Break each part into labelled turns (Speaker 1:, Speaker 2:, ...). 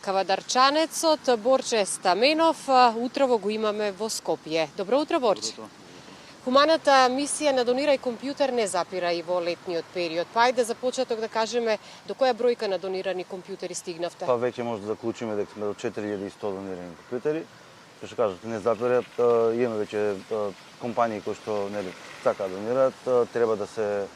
Speaker 1: Кавадарчанецот Борче Стаменов утрово го имаме во Скопје. Добро утро, Борче. Хуманата мисија на Донирај компјутер не запира и во летниот период. Па ајде за почеток да кажеме до која бројка на донирани компјутери стигнавте?
Speaker 2: Па веќе може да заклучиме дека сме до 4100 донирани компјутери. Што кажат, не запира, имаме веќе компании кои што нели сакаат да донираат, треба да се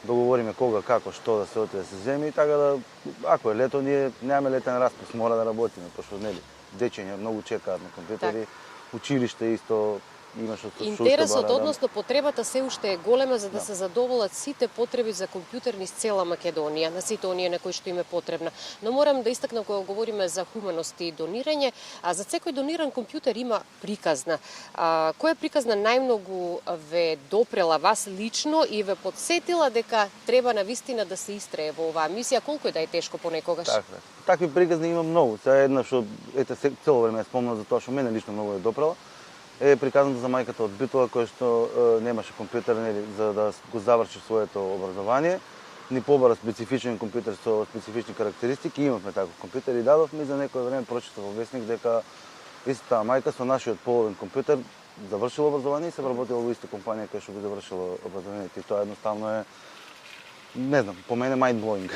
Speaker 2: договориме кога, како, што да се оти да се земи, така да ако е лето ние немаме летен распус, мора да работиме, пошто нели дечиња многу чекаат на компјутери, училиште исто има што
Speaker 1: Интересот, односно потребата се уште е голема за да се задоволат сите потреби за компјутер низ цела Македонија, на сите оние на кои што им е потребна. Но морам да истакнам кога говориме за хуманост и донирање, а за секој дониран компјутер има приказна. Која приказна најмногу ве допрела вас лично и ве потсетила дека треба навистина да се истрае во оваа мисија, колку е да е тешко понекогаш?
Speaker 2: Така. Такви приказни има многу. Сега една што цело време спомнам за тоа што мене лично многу е допрела е приказната за мајката од Битола која што немаше компјутер нели за да го заврши своето образование, ни побара специфичен компјутер со специфични карактеристики, имавме таков компјутер и дадовме и за некој време прочитав во весник дека истата мајка со нашиот половин компјутер завршила образование и се вработила во иста компанија која што го завршила образованието и тоа едноставно е не знам, по мене mind blowing.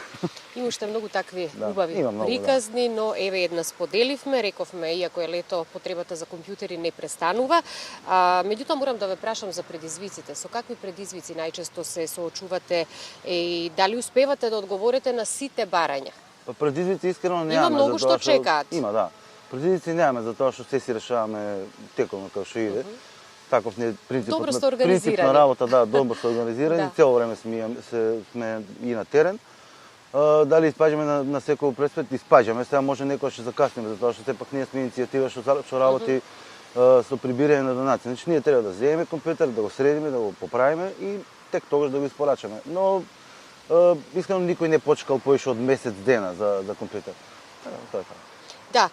Speaker 1: Има уште многу такви убави приказни, но еве една споделивме, рековме, иако е лето, потребата за компјутери не престанува. Меѓутоа морам да ве прашам за предизвиците. Со какви предизвици најчесто се соочувате и дали успевате да одговорите на сите барања?
Speaker 2: Предизвици искрено немаме.
Speaker 1: Има многу што чекаат.
Speaker 2: Има, да. Предизвици немаме затоа што се си решаваме тековно како што иде. Таков не принцип на работа, да, добро се организирани, цело време сме и на терен. Дали испаѓаме на секој преспет, испаѓаме, сега може некој ќе закасниме, затоа што сепак ние сме иницијатива што работи со прибирање на донации. Значи ние треба да земеме компјутер, да го средиме, да го поправиме и тек тогаш да го испорачаме. Но искрено никој не почекал повеќе од месец дена за компјутер. Тоа е така.
Speaker 1: Да,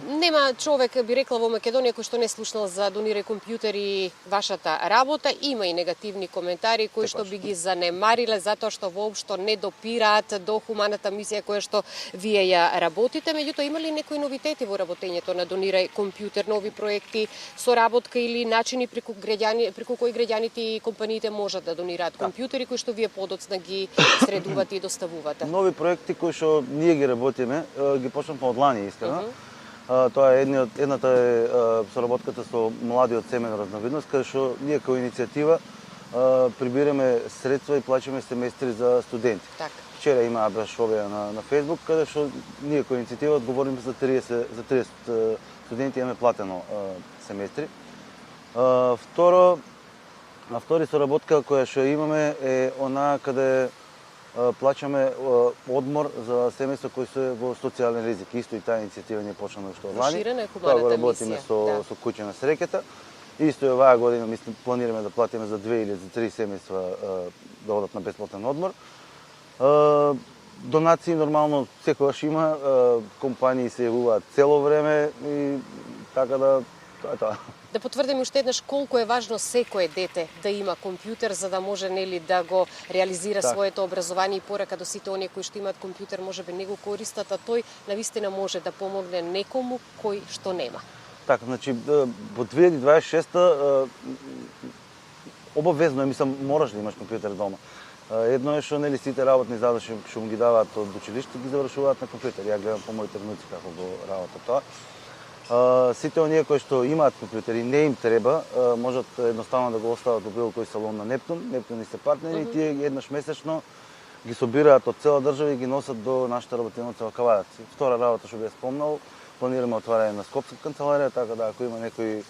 Speaker 1: нема човек, би рекла, во Македонија кој што не слушнал за Донирај компјутер и вашата работа. Има и негативни коментари кои што би ги занемариле затоа што воопшто не допираат до хуманата мисија која што вие ја работите. Меѓутоа, има ли некои новитети во работењето на Донирај компјутер, нови проекти, соработка или начини преку кои граѓаните и компаниите можат да донираат компјутери кои што вие подоцна ги средувате и доставувате?
Speaker 2: Нови проекти кои што ние ги работиме, ги почнавме од лани. Тоа е едната е соработката со младиот семен разновидност, каде што ние како иницијатива прибираме средства и плаќаме семестри за студенти. Вчера имаа објавија на Facebook, каде што ние како иницијатива одговориме за 30 студенти имаме платено семестри. Втори соработка која што имаме е она каде плаќаме одмор за семејства кои се во социјален ризик. Исто и таа иницијатива не почна уште од лани. Тоа го работиме со куќа на среќата. Исто и оваа година планираме да платиме за 2 или за 3 семејства да одат на бесплатен одмор. Донации нормално секогаш има, компании се јавуваат цело време и така да тоа е тоа.
Speaker 1: Да потврдиме уште еднаш колку е важно секое дете да има компјутер за да може нели да го реализира своето образование и порака до сите оние кои што имаат компјутер можеби не го користат, а тој навистина може да помогне некому кој што нема.
Speaker 2: Така, значи во 2026 обавезно е, мислам, мораш да имаш компјутер дома. Едно е што нели сите работни задачи што му ги даваат од училиште ги завршуваат на компјутер. Ја гледам по моите внуци како го работат тоа. Сите оние кои што имаат компјутери не им треба, можат едноставно да го остават во било кој салон на Нептун. Нептун и се партнери и тие еднаш месечно ги собираат од цела држава и ги носат до нашата работилница во Кавадарци. Втора работа што би ја спомнал, планираме отварање на скопска канцеларија, така да ако има некој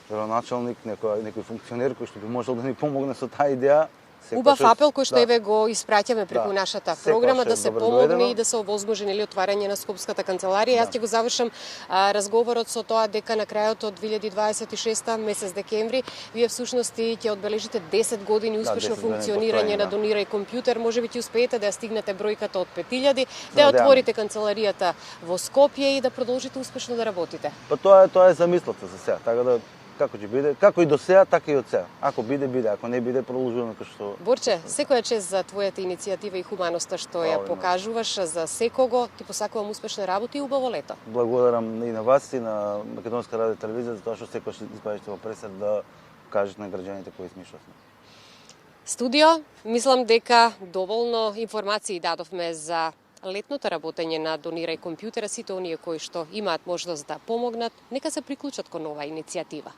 Speaker 2: градоначалник, некој функционер кој што би можел да ни помогне со таа идеја,
Speaker 1: убав апел кој што еве го испраќаме преку нашата програма да се помогне и да се овозможи нели отварање на скопската канцеларија. Јас ќе го завршам разговорот со тоа дека на крајот од 2026 месец декември вие всушност ќе одбележите 10 години успешно функционирање на Донирај компјутер. Можеби ќе успеете да ја стигнете бројката од 5000, да ја отворите канцеларијата во Скопје и да продолжите успешно да работите.
Speaker 2: Па тоа е замислата за сега, така да како ќе биде, како и до сега, така и од сега. Ако биде, биде, ако не биде, продолжуваме како што...
Speaker 1: Борче, секоја чест за твојата иницијатива и хуманоста што ја покажуваш за секого. Ти посакувам успешна работа и убаво лето.
Speaker 2: Благодарам и на вас и на Македонска радио и телевизија за тоа што секојаш избавите во пресед да кажете на граѓаните кои смишуваме.
Speaker 1: Студио, мислам дека доволно информации дадовме за летното работење на Донирај компјутера. Сите оние кои што имаат можност да помогнат, нека се приклучат кон оваа иницијатива.